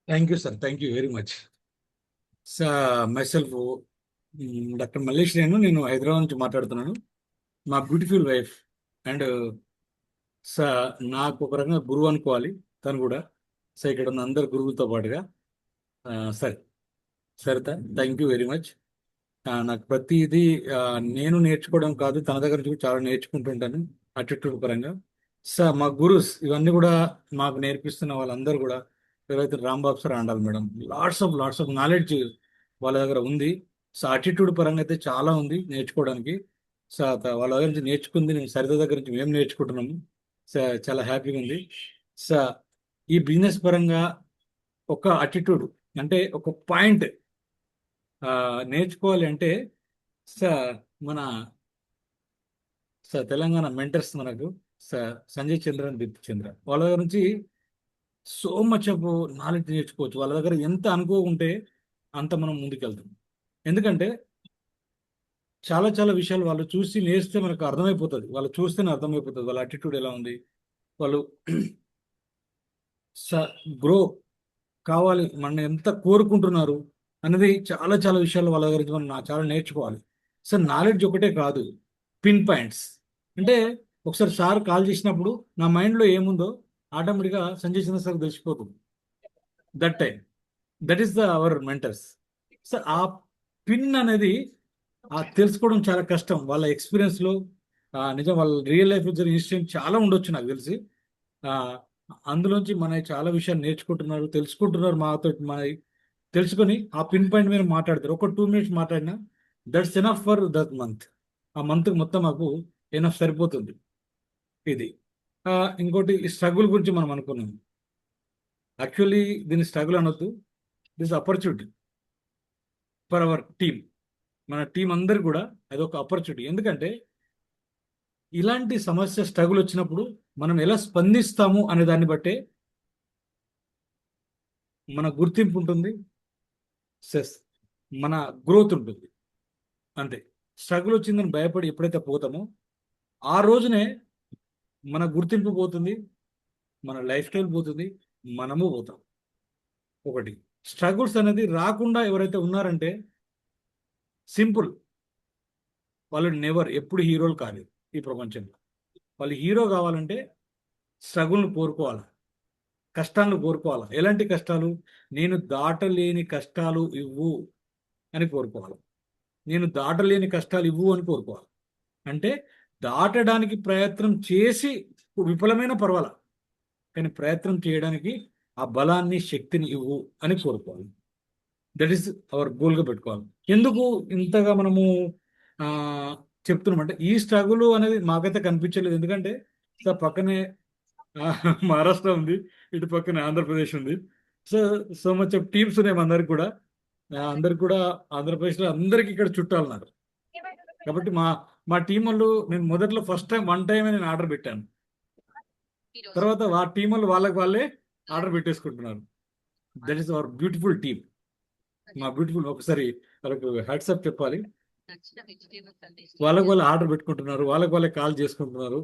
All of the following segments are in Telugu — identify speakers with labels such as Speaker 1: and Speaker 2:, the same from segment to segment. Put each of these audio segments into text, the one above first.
Speaker 1: Thank you sir. Thank you very much. Myself doctor Mallesh. నేను హైదరాబాద్ నుంచి మాట్లాడుతున్నాను. మా బ్యూటిఫుల్ వైఫ్ అండ్ నాకు ఒక రకంగా గురువు అనుకోవాలి తను కూడా. ఇక్కడ ఉన్న అందరు గురువులతో పాటుగా ఆ, సరే Saritha, thank you very much. నాకు ప్రతిదీ నేను నేర్చుకోవడం కాదు, తన దగ్గర నుంచి చాలా నేర్చుకుంటుంటాను అటిట్యూడ్ పరంగా. మా గురుస్ ఇవన్నీ కూడా మాకు నేర్పిస్తున్న వాళ్ళందరూ కూడా ఎవరైతే Rambabu sir Andali madam, lots of knowledge వాళ్ళ దగ్గర ఉంది. అటిట్యూడ్ పరంగా అయితే చాలా ఉంది నేర్చుకోవడానికి. వాళ్ళ దగ్గర నుంచి నేర్చుకుంది, నేను సరిత దగ్గర నుంచి మేము నేర్చుకుంటున్నాము. చాలా హ్యాపీగా ఉంది. సో ఈ బిజినెస్ పరంగా ఒక అటిట్యూడ్ అంటే ఒక పాయింట్ నేర్చుకోవాలి అంటే సార్ మన తెలంగాణ మెంటర్స్ మనకు సంజయ్ చంద్ర అండ్ దీప్తి చంద్ర వాళ్ళ దగ్గర నుంచి సో మచ్ ఆఫ్ నాలెడ్జ్ నేర్చుకోవచ్చు. వాళ్ళ దగ్గర ఎంత అనుభవం ఉంటే అంత మనం ముందుకెళ్తాం. ఎందుకంటే చాలా చాలా విషయాలు వాళ్ళు చూసి నేర్స్తే మనకు అర్థమైపోతుంది. వాళ్ళు చూస్తేనే అర్థమైపోతుంది వాళ్ళ అటిట్యూడ్ ఎలా ఉంది, వాళ్ళు గ్రో కావాలి మనం ఎంత కోరుకుంటున్నారు అనేది చాలా చాలా విషయాలు వాళ్ళ దగ్గర నుంచి మనం చాలా నేర్చుకోవాలి. నాలెడ్జ్ ఒకటే కాదు, పిన్ పాయింట్స్. అంటే ఒకసారి సార్ కాల్ చేసినప్పుడు నా మైండ్లో ఏముందో ఆటోమేటిక్గా సంజయ్ చంద్ర సార్ తెలిసిపోతుంది. That time, that is hour mentors. ఆ పిన్ అనేది తెలుసుకోవడం చాలా కష్టం. వాళ్ళ ఎక్స్పీరియన్స్లో నిజం వాళ్ళ రియల్ లైఫ్ జరిగిన ఇన్సిడెంట్ చాలా ఉండొచ్చు నాకు తెలిసి. ఆ, అందులోంచి మన చాలా విషయాలు నేర్చుకుంటున్నారు, తెలుసుకుంటున్నారు మాతో. మన తెలుసుకొని ఆ పిన్ పాయింట్ మీద మాట్లాడతారు. ఒక 2 minutes మాట్లాడినా that's enough for that month. ఆ మంత్ మొత్తం మాకు ఎనఫ్ సరిపోతుంది. ఇది ఇంకోటి ఈ స్ట్రగుల్ గురించి మనం అనుకున్నాం. యాక్చువల్లీ దీన్ని స్ట్రగుల్ అనొద్దు, this opportunity for our team. మన టీం అందరు కూడా అదొక ఆపర్చునిటీ. ఎందుకంటే ఇలాంటి సమస్య స్ట్రగుల్ వచ్చినప్పుడు మనం ఎలా స్పందిస్తాము అనే దాన్ని బట్టే మన గుర్తింపు ఉంటుంది, సెస్ మన గ్రోత్ ఉంటుంది. అంతే. స్ట్రగుల్ వచ్చిందని భయపడి ఎప్పుడైతే పోతామో ఆ రోజునే మన గుర్తింపు పోతుంది, మన లైఫ్ స్టైల్ పోతుంది, మనము పోతాం. ఒకటి, స్ట్రగుల్స్ అనేది రాకుండా ఎవరైతే ఉన్నారంటే సింపుల్, వాళ్ళు ఎప్పుడు హీరోలు కాలేదు ఈ ప్రపంచంలో. వాళ్ళు హీరో కావాలంటే స్ట్రగుల్ను కోరుకోవాలి, కష్టాలను కోరుకోవాలి. ఎలాంటి కష్టాలు? నేను దాటలేని కష్టాలు ఇవ్వు అని కోరుకోవాలి. నేను దాటలేని కష్టాలు ఇవ్వు అని కోరుకోవాలి. అంటే దాటడానికి ప్రయత్నం చేసి విఫలమైన పర్వాలా, కానీ ప్రయత్నం చేయడానికి ఆ బలాన్ని, శక్తిని ఇవ్వు అని కోరుకోవాలి. దట్ ఈస్ అవర్ గోల్గా పెట్టుకోవాలి. ఎందుకు ఇంతగా మనము ఆ, చెప్తున్నామంటే ఈ స్ట్రగుల్ అనేది మాకైతే కనిపించలేదు. ఎందుకంటే పక్కనే మహారాష్ట్ర ఉంది, ఇటు పక్కన ఆంధ్రప్రదేశ్ ఉంది. So so much of teams ఉన్నాయి మన అందరికి కూడా. అందరికి కూడా ఆంధ్రప్రదేశ్లో అందరికి ఇక్కడ చుట్టాలన్నారు. కాబట్టి మా మా టీం వాళ్ళు, నేను మొదట్లో ఫస్ట్ టైం 1 time నేను ఆర్డర్ పెట్టాను. తర్వాత ఆ టీం వాళ్ళు వాళ్ళే ఆర్డర్ పెట్టేసుకుంటున్నారు. That is our beautiful team. మా బ్యూటిఫుల్, ఒకసారి వాళ్ళకు హ్యాట్సాప్ చెప్పాలి. వాళ్ళకి వాళ్ళు ఆర్డర్ పెట్టుకుంటున్నారు, వాళ్ళే కాల్ చేసుకుంటున్నారు.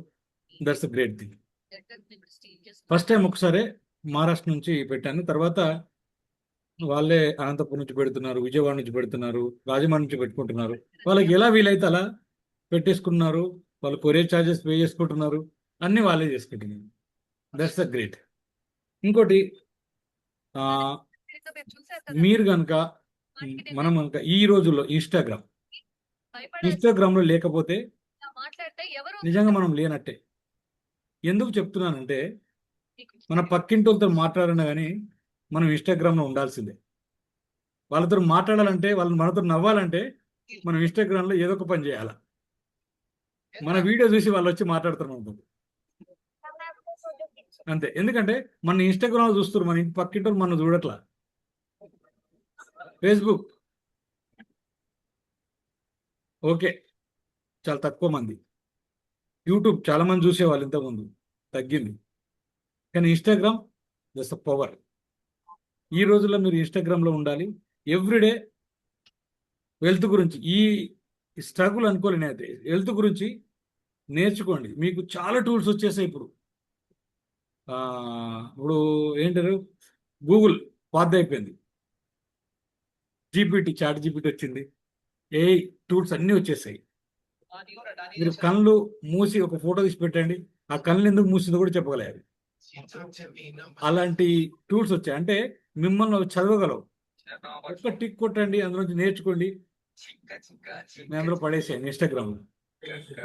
Speaker 1: That's a great thing. First time ఒకసారి మహారాష్ట్ర నుంచి పెట్టాను, తర్వాత వాళ్ళే అనంతపురం నుంచి పెడుతున్నారు, విజయవాడ నుంచి పెడుతున్నారు, రాజమండ్రి నుంచి పెట్టుకుంటున్నారు. వాళ్ళకి ఎలా వీలైతే అలా పెట్టేసుకున్నారు. వాళ్ళు కొరియర్ ఛార్జెస్ పే చేసుకుంటున్నారు, అన్ని వాళ్ళే చేసుకుంటున్నారు. That's the great. ఇంకోటి, ఆ, మీరు కనుక మనం కనుక ఈ రోజుల్లో ఇన్స్టాగ్రామ్లో లేకపోతే నిజంగా మనం లేనట్టే. ఎందుకు చెప్తున్నానంటే మన పక్కింటితో మాట్లాడినా కానీ మనం ఇన్స్టాగ్రామ్లో ఉండాల్సిందే. వాళ్ళతో మాట్లాడాలంటే, వాళ్ళు మనతో నవ్వాలంటే మనం ఇన్స్టాగ్రామ్లో ఏదో ఒక పని చేయాలి. మన వీడియో చూసి వాళ్ళు వచ్చి మాట్లాడుతున్నారు మనతో, అంతే. ఎందుకంటే మన ఇన్స్టాగ్రామ్లో చూస్తారు, మన ఇంటి పక్కింటి మనం చూడట్లా. ఫేస్బుక్ ఓకే, చాలా తక్కువ మంది. యూట్యూబ్ చాలా మంది చూసేవాళ్ళు ఇంతకుముందు, తగ్గింది. కానీ ఇన్స్టాగ్రామ్ దట్స్ పవర్. ఈ రోజుల్లో మీరు ఇన్స్టాగ్రామ్లో ఉండాలి. ఎవ్రీడే హెల్త్ గురించి, ఈ స్ట్రగుల్ అనుకోలేని అయితే హెల్త్ గురించి నేర్చుకోండి. మీకు చాలా టూల్స్ వచ్చేసాయి ఇప్పుడు. ఇప్పుడు ఏంటారు, గూగుల్ పాత అయిపోయింది. జీపీటీ, చాట్ జీపీటీ వచ్చింది, ఏ టూల్స్ అన్నీ వచ్చేసాయి. మీరు కళ్ళు మూసి ఒక ఫోటో తీసి పెట్టండి, ఆ కళ్ళు ఎందుకు మూసిందో కూడా చెప్పగలరు. అలాంటి టూల్స్ వచ్చాయి. అంటే మిమ్మల్ని అవి చదవగలవు. ఒక్క టిక్ కొట్టండి, అందులో నుంచి నేర్చుకోండి, నేను అందులో పడేసాను ఇన్స్టాగ్రామ్.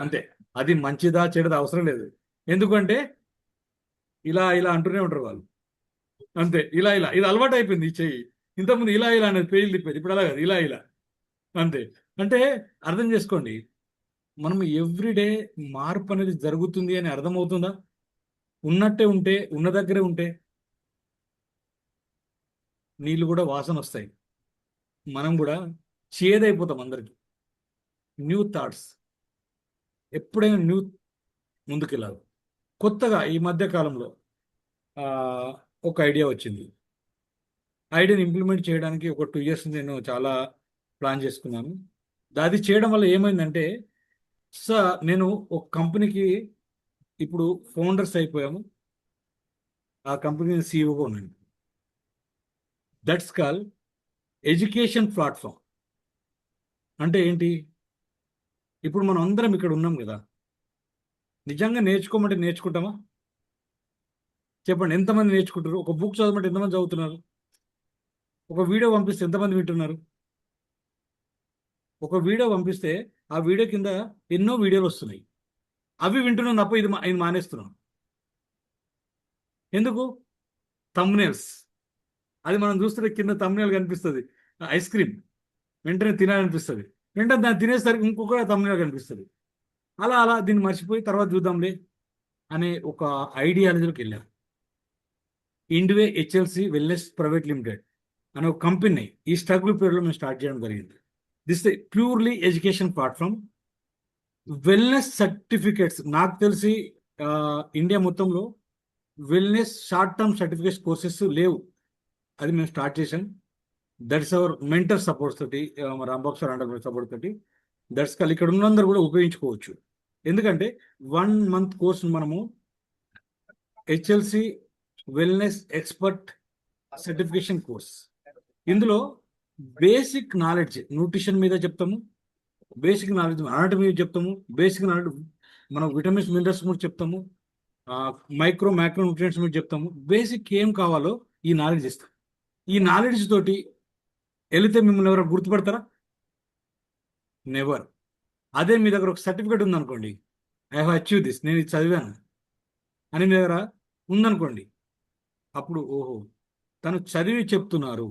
Speaker 1: అంతే. అది మంచిదా చెడుదా అవసరం లేదు. ఎందుకంటే ఇలా ఇలా అంటూనే ఉంటారు వాళ్ళు. అంతే, ఇలా ఇలా ఇది అలవాటు అయిపోయింది ఈ చెయ్యి. ఇంతకుముందు ఇలా ఇలా అనేది పేజీలు తిప్పేది, ఇప్పుడు అలా కాదు, ఇలా ఇలా. అంతే. అంటే అర్థం చేసుకోండి, మనం ఎవ్రీడే మార్పు అనేది జరుగుతుంది అని అర్థమవుతుందా? ఉన్నట్టే ఉంటే, ఉన్న దగ్గరే ఉంటే నీళ్ళు కూడా వాసన వస్తాయి, మనం కూడా చేదైపోతాం. అందరికి న్యూ థాట్స్, ఎప్పుడైనా న్యూ ముందుకెళ్ళాలి. కొత్తగా ఈ మధ్య కాలంలో ఆ, ఒక ఐడియా వచ్చింది. ఐడియాని ఇంప్లిమెంట్ చేయడానికి ఒక 2 years నేను చాలా ప్లాన్ చేసుకున్నాను. అది చేయడం వల్ల ఏమైందంటే, నేను ఒక కంపెనీకి ఇప్పుడు ఫౌండర్స్ అయిపోయాము. ఆ కంపెనీ సీఈఓగా ఉన్నాను. That's call education platform. అంటే ఏంటి? ఇప్పుడు మనం అందరం ఇక్కడ ఉన్నాం కదా, నిజంగా నేర్చుకోమంటే నేర్చుకుంటామా? చెప్పండి, ఎంతమంది నేర్చుకుంటారు? ఒక బుక్ చదవమంటే ఎంతమంది చదువుతున్నారు? ఒక వీడియో పంపిస్తే ఎంతమంది వింటున్నారు? ఒక వీడియో పంపిస్తే ఆ వీడియో కింద ఎన్నో వీడియోలు వస్తున్నాయి, అవి వింటున్నాం తప్ప ఇది మానేస్తున్నాం. ఎందుకు? థంబ్నెయిల్స్. అది మనం చూస్తుంటే కింద థంబ్నెయిల్ కనిపిస్తుంది, ఐస్ క్రీమ్, వెంటనే తినాలనిపిస్తుంది, వెంటనే దాన్ని తినేసరికి ఇంకొక థంబ్నెయిల్ కనిపిస్తుంది. అలా అలా దీన్ని మర్చిపోయి తర్వాత చూద్దాంలే అనే ఒక ఐడియాలజీలోకి వెళ్ళాం. ఇండివే హెచ్ఎల్సి వెల్నెస్ ప్రైవేట్ లిమిటెడ్ అనే ఒక కంపెనీ ఈ స్ట్రగుల్ పీరియడ్లో మేము స్టార్ట్ చేయడం జరిగింది. This purely education platform. Wellness certificates నాకు తెలిసి ఇండియా మొత్తంలో wellness short term certificate courses లేవు. అది మేము స్టార్ట్ చేసాం. దట్స్ అవర్ మెంటర్ సపోర్ట్ తోటి, రాంబాబు సార్ అండర్ సపోర్ట్ తోటి. దట్స్ కాల్ ఇక్కడ ఉన్నందరూ కూడా ఉపయోగించుకోవచ్చు. ఎందుకంటే 1 month కోర్సు మనము HLC wellness expert certification course. ఇందులో బేసిక్ నాలెడ్జ్ న్యూట్రిషన్ మీద చెప్తాము, బేసిక్ నాలెడ్జ్ అనాటమీ మీద చెప్తాము, బేసిక్ నాలెడ్జ్ మనం విటమిన్స్ మినరల్స్ కూడా చెప్తాము, మైక్రో మ్యాక్రో న్యూట్రియంట్స్ మీద చెప్తాము. బేసిక్ ఏం కావాలో ఈ నాలెడ్జ్ ఇస్తాం. ఈ నాలెడ్జ్ తోటి వెళితే మిమ్మల్ని ఎవరైనా గుర్తుపడతారా? నెవర్. అదే మీ దగ్గర ఒక సర్టిఫికేట్ ఉందనుకోండి, ఐ హావ్ అచీవ్ దిస్, నేను ఇది చదివాను అని మీ దగ్గర ఉందనుకోండి, అప్పుడు ఓహో, తను చదివి చెప్తున్నారు,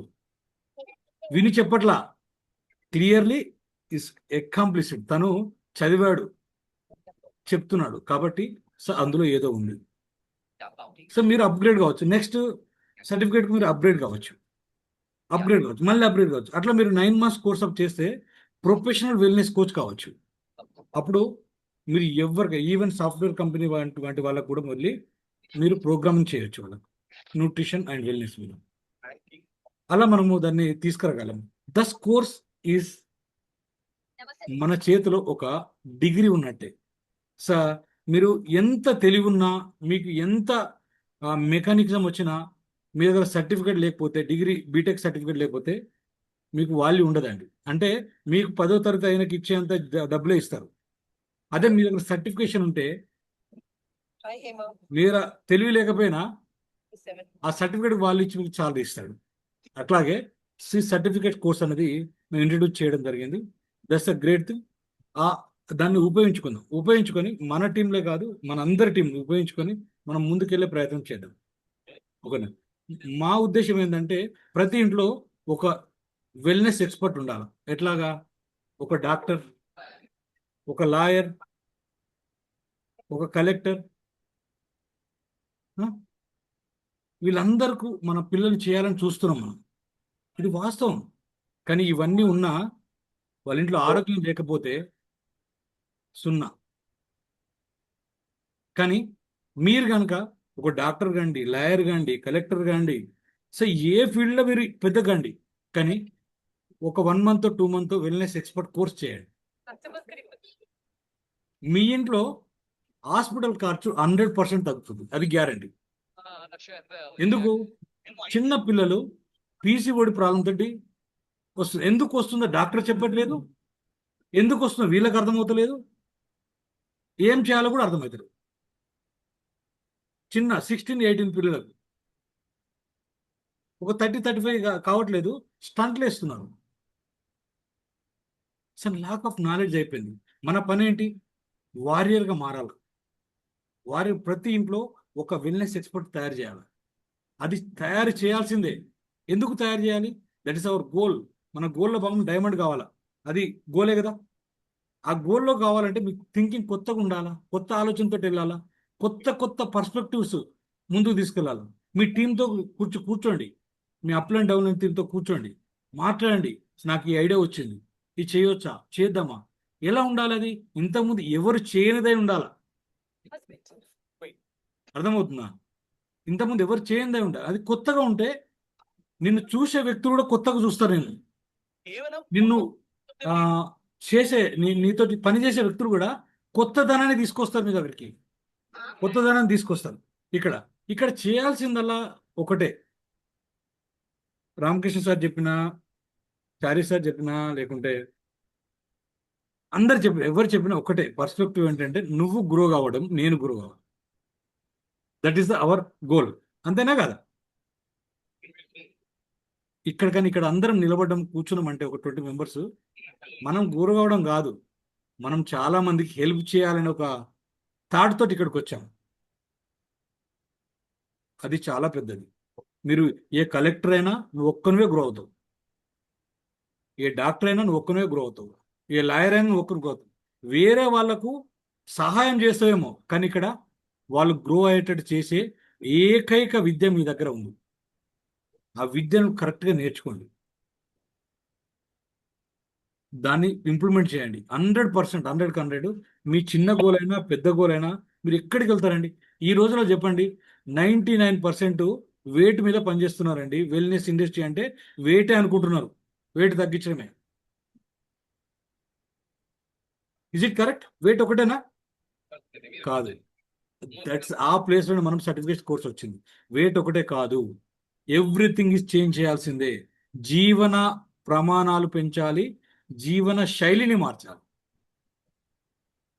Speaker 1: విని చెప్పట్లా, క్లియర్లీ ఇస్ అకాంప్లిష్డ్, తను చదివాడు చెప్తున్నాడు కాబట్టి సో అందులో ఏదో ఉంది. సో మీరు అప్గ్రేడ్ కావచ్చు, నెక్స్ట్ సర్టిఫికేట్కి మీరు అప్గ్రేడ్ కావచ్చు, మళ్ళీ అప్గ్రేడ్ కావచ్చు. అట్లా మీరు 9 months కోర్స్ అప్ చేస్తే ప్రొఫెషనల్ వెల్నెస్ కోచ్ కావచ్చు. అప్పుడు మీరు ఎవరికి, ఈవెన్ సాఫ్ట్వేర్ కంపెనీ వంటి వాళ్ళకు కూడా మళ్ళీ మీరు ప్రోగ్రామింగ్ చేయొచ్చు, వాళ్ళకు న్యూట్రిషన్ అండ్ వెల్నెస్ మీద. అలా మనము దాన్ని తీసుకురాగలము. దస్ కోర్స్ ఈజ్ మన చేతిలో ఒక డిగ్రీ ఉన్నట్టే. సార్ మీరు ఎంత తెలివి ఉన్నా, మీకు ఎంత మెకానిజం వచ్చినా, మీ దగ్గర సర్టిఫికేట్ లేకపోతే, డిగ్రీ బీటెక్ సర్టిఫికేట్ లేకపోతే మీకు వాల్యూ ఉండదండి. అంటే మీకు 10వ తరగతి అయినకి ఇచ్చేంత డబ్బులే ఇస్తారు. అదే మీ దగ్గర సర్టిఫికేషన్ ఉంటే, మీరు తెలివి లేకపోయినా ఆ సర్టిఫికేట్ వాళ్ళు ఇచ్చి మీకు చాలా ఇస్తాడు. అట్లాగే సర్టిఫికేట్ కోర్స్ అనేది మేము ఇంట్రడ్యూస్ చేయడం జరిగింది. That's a great thing. దాన్ని ఉపయోగించుకొని మన టీంలే కాదు, మన అందరి టీం ఉపయోగించుకొని మనం ముందుకెళ్లే ప్రయత్నం చేద్దాం. ఓకేనా? మా ఉద్దేశం ఏంటంటే ప్రతి ఇంట్లో ఒక వెల్నెస్ ఎక్స్పర్ట్ ఉండాలి. ఎట్లాగా? ఒక డాక్టర్, ఒక లాయర్, ఒక కలెక్టర్, వీళ్ళందరికీ మన పిల్లలు చేయాలని చూస్తున్నాం మనం. ఇది వాస్తవం. కానీ ఇవన్నీ ఉన్నా వాళ్ళ ఇంట్లో ఆరోగ్యం లేకపోతే సున్నా. కానీ మీరు కనుక ఒక డాక్టర్ కాండి, లాయర్ కాండి, కలెక్టర్ కాండి, సో ఏ ఫీల్డ్లో మీరు పెద్ద కాండి, కానీ ఒక 1 month 2 month wellness expert course చేయండి. మీ ఇంట్లో హాస్పిటల్ ఖర్చు 100% తగ్గుతుంది, అది గ్యారంటీ. ఎందుకు? చిన్న పిల్లలు పీసీఓడి ప్రాబ్లం తోటి వస్తుంది. ఎందుకు వస్తుందో డాక్టర్ చెప్పట్లేదు, ఎందుకు వస్తుందో వీళ్ళకి అర్థమవుతలేదు, ఏం చేయాలో కూడా అర్థమవుతలేదు. చిన్న 16-18 పిల్లలకు ఒక 30-35 కావట్లేదు, స్టంట్లు వేస్తున్నారు. అసలు లాక్ ఆఫ్ నాలెడ్జ్ అయిపోయింది. మన పని ఏంటి? వారియర్గా మారాలి. వారియర్ ప్రతి ఇంట్లో ఒక వెల్నెస్ ఎక్స్పర్ట్ తయారు చేయాలి. అది తయారు చేయాల్సిందే. ఎందుకు తయారు చేయాలి? That is hour goal. మన గోల్లో భాగం డైమండ్ కావాలా, అది గోలే కదా. ఆ గోల్లో కావాలంటే మీకు థింకింగ్ కొత్తగా ఉండాలా, కొత్త ఆలోచనతో వెళ్ళాలా, కొత్త కొత్త పర్స్పెక్టివ్స్ ముందుకు తీసుకెళ్ళాలి. మీ టీంతో కూర్చోండి, మీ అప్ అండ్ డౌన్ టీంతో కూర్చోండి, మాట్లాడండి. నాకు ఈ ఐడియా వచ్చింది, ఇది చేయొచ్చా, చేద్దామా, ఎలా ఉండాలి అది? ఇంతకుముందు ఎవరు చేయనిదై ఉండాలా. అర్థమవుతుందా? ఇంతకుముందు ఎవరు చేయనిదై ఉండాలి, అది కొత్తగా ఉంటే నిన్ను చూసే వ్యక్తులు కూడా కొత్తగా చూస్తారు. నిన్ను ఆ నీతోటి పని చేసే వ్యక్తులు కూడా కొత్తదనాన్ని తీసుకొస్తారు మీ దగ్గరికి, కొత్తదనాన్ని తీసుకొస్తారు. ఇక్కడ ఇక్కడ చేయాల్సిందల్లా ఒకటే. రామకృష్ణ సార్ చెప్పినా, చారి సార్ చెప్పినా, లేకుంటే అందరు చెప్పిన, ఎవరు చెప్పినా ఒకటే పర్స్పెక్టివ్ ఏంటంటే, నువ్వు గ్రో కావడం, నేను గ్రో కావడం. That is the hour goal. అంతేనా కదా? ఇక్కడ అందరం నిలబడడం, కూర్చున్నాం అంటే ఒక 20 మెంబర్స్, మనం గ్రో కావడం కాదు, మనం చాలా మందికి హెల్ప్ చేయాలని ఒక థాట్ తోటి ఇక్కడికి వచ్చాం. అది చాలా పెద్దది. మీరు ఏ కలెక్టర్ అయినా నువ్వు ఒక్కనివే గ్రో అవుతావు, ఏ డాక్టర్ అయినా నువ్వు ఒక్కనివే గ్రో అవుతావు, ఏ లాయర్ అయినా నువ్వు ఒక్కరు గ్రో అవుతావు. వేరే వాళ్ళకు సహాయం చేస్తావేమో, కానీ ఇక్కడ వాళ్ళు గ్రో అయ్యేటట్టు చేసే ఏకైక విద్య మీ దగ్గర ఉంది. ఆ విద్యను కరెక్ట్గా నేర్చుకోండి, దాన్ని ఇంప్లిమెంట్ చేయండి. 100%, 100 మీ చిన్న గోల్ అయినా పెద్ద గోల్ అయినా మీరు ఎక్కడికి వెళ్తారండి? ఈ రోజులో చెప్పండి, 99% వెయిట్ మీద పనిచేస్తున్నారండి. వెల్నెస్ ఇండస్ట్రీ అంటే వెయిటే అనుకుంటున్నారు, వెయిట్ తగ్గించడమే. Is it correct? వెయిట్ ఒకటేనా? కాదు. దట్స్ ఆ ప్లేస్లో మనం సర్టిఫికేట్ కోర్స్ వచ్చింది. వెయిట్ ఒకటే కాదు, ఎవ్రీథింగ్ ఇస్ చేంజ్ చేయాల్సిందే. జీవన ప్రమాణాలు పెంచాలి, జీవన శైలిని మార్చాలి.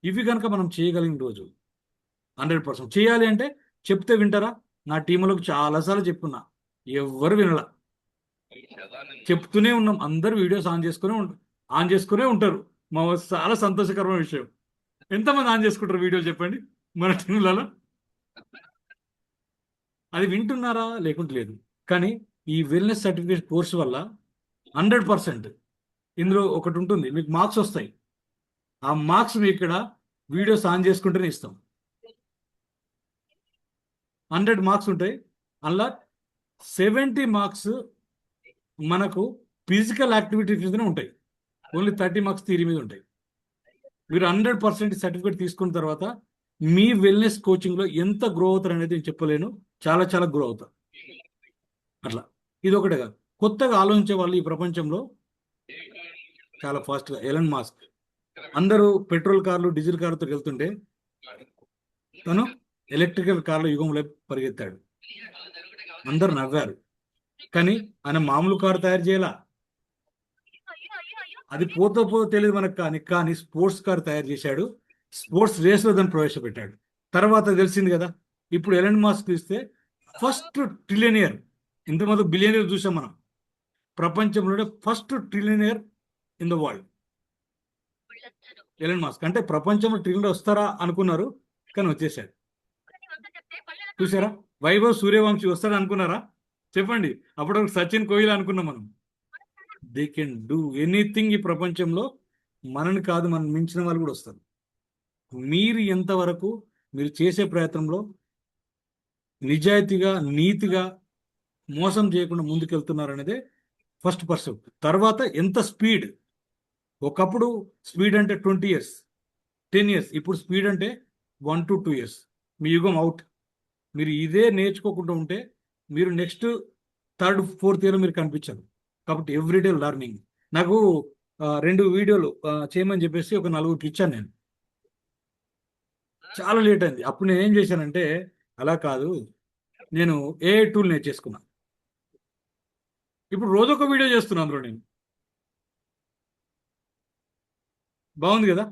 Speaker 1: ఇవి కనుక మనం చేయగలిగిన రోజు 100% చేయాలి. అంటే చెప్తే వింటారా? నా టీంలోకి చాలాసార్లు చెప్పున్నా, ఎవ్వరు వినలా. చెప్తూనే ఉన్నాం, అందరు వీడియోస్ ఆన్ చేసుకునే ఉంటారు. మా చాలా సంతోషకరమైన విషయం. ఎంతమంది ఆన్ చేసుకుంటారు వీడియో చెప్పండి మన టీంలలో? అది వింటున్నారా? లేకుంటే లేదు. కానీ ఈ వెల్నెస్ సర్టిఫికేట్ కోర్సు వల్ల 100% ఇందులో ఒకటి ఉంటుంది, మీకు మార్క్స్ వస్తాయి. ఆ మార్క్స్ మీకు ఇక్కడ వీడియోస్ ఆన్ చేసుకుంటేనే ఇస్తాం. 100 మార్క్స్ ఉంటాయి. అలా 70 మార్క్స్ మనకు ఫిజికల్ యాక్టివిటీస్ మీదనే ఉంటాయి. ఓన్లీ 30 మార్క్స్ థియరీ మీద ఉంటాయి. మీరు 100% సర్టిఫికేట్ తీసుకున్న తర్వాత మీ వెల్నెస్ కోచింగ్లో ఎంత గ్రో అవుతారు అనేది నేను చెప్పలేను. చాలా చాలా గ్రో అవుతారు. అట్లా ఇది ఒకటే కాదు, కొత్తగా ఆలోచించే వాళ్ళు ఈ ప్రపంచంలో చాలా ఫాస్ట్గా. ఎలన్ మాస్క్, అందరూ పెట్రోల్ కార్లు, డీజిల్ కార్లతో వెళ్తుంటే తను ఎలక్ట్రికల్ కార్ల యుగంలో పరిగెత్తాడు. అందరు నవ్వారు, కానీ ఆయన మామూలు కారు తయారు చేయాల, అది పోతో తెలియదు మనకు. కానీ స్పోర్ట్స్ కార్ తయారు చేశాడు, స్పోర్ట్స్ రేస్లో దాన్ని ప్రవేశపెట్టాడు. తర్వాత తెలిసింది కదా. ఇప్పుడు ఎలన్ మాస్క్ ఇస్తే ఫస్ట్ ట్రిలియనియర్, ఇంతకుముందు బిలియనియర్ చూసాం మనం, ప్రపంచంలోనే first trillionaire in the world Elon Musk. అంటే ప్రపంచంలో ట్రిలియన్ వస్తారా అనుకున్నారు, కానీ వచ్చేసాడు. చూసారా? వైభవ్ సూర్యవంశీ వస్తాడు అనుకున్నారా? చెప్పండి. అప్పుడు సచిన్ కోహ్లీ అనుకున్నాం మనం. దే కెన్ డూ ఎనీథింగ్ ఈ ప్రపంచంలో. మనని కాదు, మనం మించిన వాళ్ళు కూడా వస్తారు. మీరు ఎంతవరకు మీరు చేసే ప్రయత్నంలో నిజాయితీగా, నీతిగా, మోసం చేయకుండా ముందుకెళ్తున్నారు అనేదే ఫస్ట్ పర్సెప్ట్. తర్వాత ఎంత స్పీడ్. ఒకప్పుడు స్పీడ్ అంటే 20 years, 10 years. ఇప్పుడు స్పీడ్ అంటే 1 to 2 years. మీ యుగం అవుట్. మీరు ఇదే నేర్చుకోకుండా ఉంటే మీరు నెక్స్ట్ 3rd, 4th year మీరు కనిపించరు. కాబట్టి ఎవ్రీడే లర్నింగ్. నాకు 2 వీడియోలు చేయమని చెప్పేసి ఒక 4 ఇచ్చాను నేను. చాలా లేట్ అయింది. అప్పుడు నేను ఏం చేశానంటే, అలా కాదు, నేను ఏ టూల్ నేర్చేసుకున్నా. ఇప్పుడు రోజొక వీడియో చేస్తున్నాను అందులో నేను. బాగుంది కదా.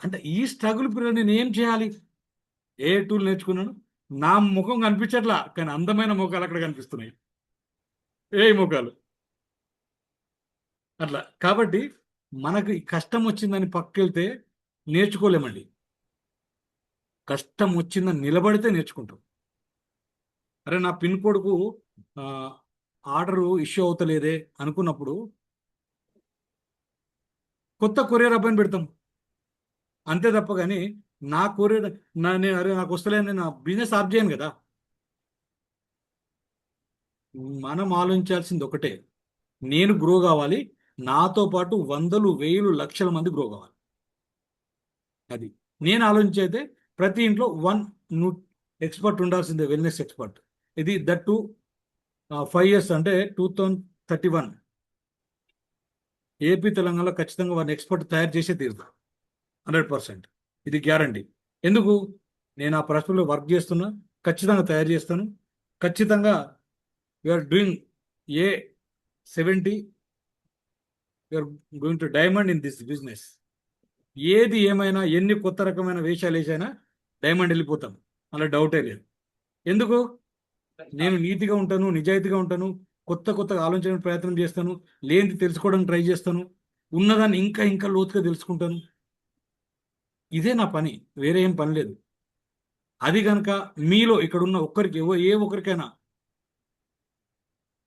Speaker 1: అంటే ఈ స్ట్రగుల్ పీరియడ్ నేను ఏం చేయాలి? ఏ టూల్ నేర్చుకున్నాను? నా ముఖం కనిపించట్లా, కానీ అందమైన ముఖాలు అక్కడ కనిపిస్తున్నాయి. ఏ ముఖాలు అట్లా. కాబట్టి మనకు ఈ కష్టం వచ్చిందని పక్కెళ్తే నేర్చుకోలేమండి. కష్టం వచ్చిందని నిలబడితే నేర్చుకుంటాం. అరే నా పిన్ కోడ్కు ఆర్డర్ ఇష్యూ అవుతలేదే అనుకున్నప్పుడు కొత్త కొరియర్ అబ్బాయిని పెడతాం. అంతే తప్ప కానీ నా కొరియర్ నేను అరే నాకు వస్తలేదు నేను బిజినెస్ ఆప్ చేయను కదా. మనం ఆలోచించాల్సింది ఒకటే, నేను గ్రో కావాలి, నాతో పాటు వందలు వేలు లక్షల మంది గ్రో కావాలి. అది నేను ఆలోచించైతే ప్రతి ఇంట్లో వన్ ఎక్స్పర్ట్ ఉండాల్సిందే, వెల్నెస్ ఎక్స్పర్ట్. ఇది దట్టు 5 years అంటే 2031 ఏపీ తెలంగాణలో ఖచ్చితంగా వారిని ఎక్స్పర్ట్ తయారు చేసే తీరుతారు. 100%. ఇది గ్యారంటీ. ఎందుకు? నేను ఆ పరిస్థితుల్లో వర్క్ చేస్తున్నా, ఖచ్చితంగా తయారు చేస్తాను. ఖచ్చితంగా we are doing A70, we are going to diamond in this business. ఏది ఏమైనా ఎన్ని కొత్త రకమైన వేషాలు వేసైనా డైమండ్ వెళ్ళిపోతాం, అలా డౌటే లేదు. ఎందుకు? నేను నీతిగా ఉంటాను, నిజాయితీగా ఉంటాను, కొత్త కొత్తగా ఆలోచించడానికి ప్రయత్నం చేస్తాను, లేనిది తెలుసుకోవడానికి ట్రై చేస్తాను, ఉన్నదాన్ని ఇంకా ఇంకా లోతుగా తెలుసుకుంటాను. ఇదే నా పని, వేరే ఏం పని లేదు. అది కనుక మీలో ఇక్కడ ఉన్న ఒక్కరికి ఏ ఒక్కరికైనా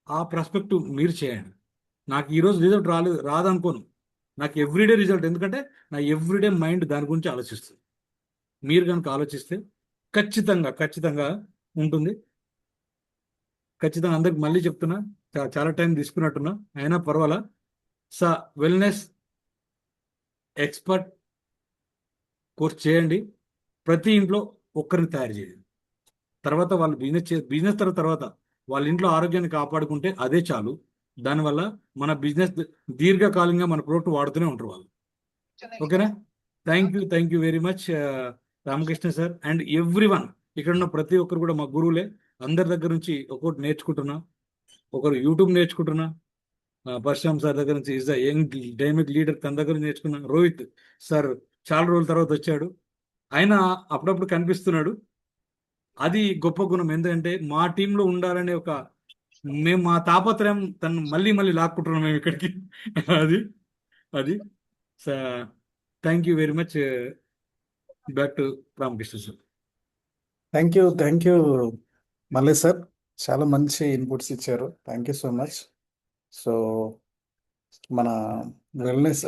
Speaker 1: ఆ పర్స్పెక్టివ్ మీరు చేయండి. నాకు ఈరోజు రిజల్ట్ రాదనుకోను. నాకు ఎవ్రీడే రిజల్ట్, ఎందుకంటే నా ఎవ్రీడే మైండ్ దాని గురించి ఆలోచిస్తుంది. మీరు కనుక ఆలోచిస్తే ఖచ్చితంగా ఖచ్చితంగా ఉంటుంది. ఖచ్చితంగా అందరికి మళ్ళీ చెప్తున్నా, చాలా టైం తీసుకున్నట్టున్నా, అయినా పర్వాలా. సా వెల్నెస్ ఎక్స్పర్ట్ కోర్స్ చేయండి. ప్రతి ఇంట్లో ఒక్కరిని తయారు చేయండి. తర్వాత వాళ్ళు బిజినెస్ తర్వాత వాళ్ళ ఇంట్లో ఆరోగ్యాన్ని కాపాడుకుంటే అదే చాలు. దానివల్ల మన బిజినెస్ దీర్ఘకాలంగా మన ప్రోడక్ట్ వాడుతూనే ఉంటారు వాళ్ళు. ఓకేనా? Thank you very much Ramakrishna sir and every one. ఇక్కడ ఉన్న ప్రతి ఒక్కరు కూడా మా గురువులే. అందరి దగ్గర నుంచి ఒక్కొక్కటి నేర్చుకుంటున్నా. ఒకరు యూట్యూబ్ నేర్చుకుంటున్నా, పరశురామ్ సార్ దగ్గర నుంచి is the young dynamic leader, తన దగ్గర నుంచి నేర్చుకున్నా. రోహిత్ సార్ చాలా రోజుల తర్వాత వచ్చాడు, ఆయన అప్పుడప్పుడు కనిపిస్తున్నాడు. అది గొప్ప గుణం. ఎందుకంటే మా టీంలో ఉండాలనే ఒక మేము మా తాపత్రయం తను మళ్ళీ మళ్ళీ లాక్కుంటున్నాం మేము ఇక్కడికి. అది అది thank you very much. Back to Ramakrishna sir.
Speaker 2: Thank you మళ్ళీ సార్. చాలా మంచి ఇన్పుట్స్ ఇచ్చారు. Thank you so much. So మన వెల్నెస్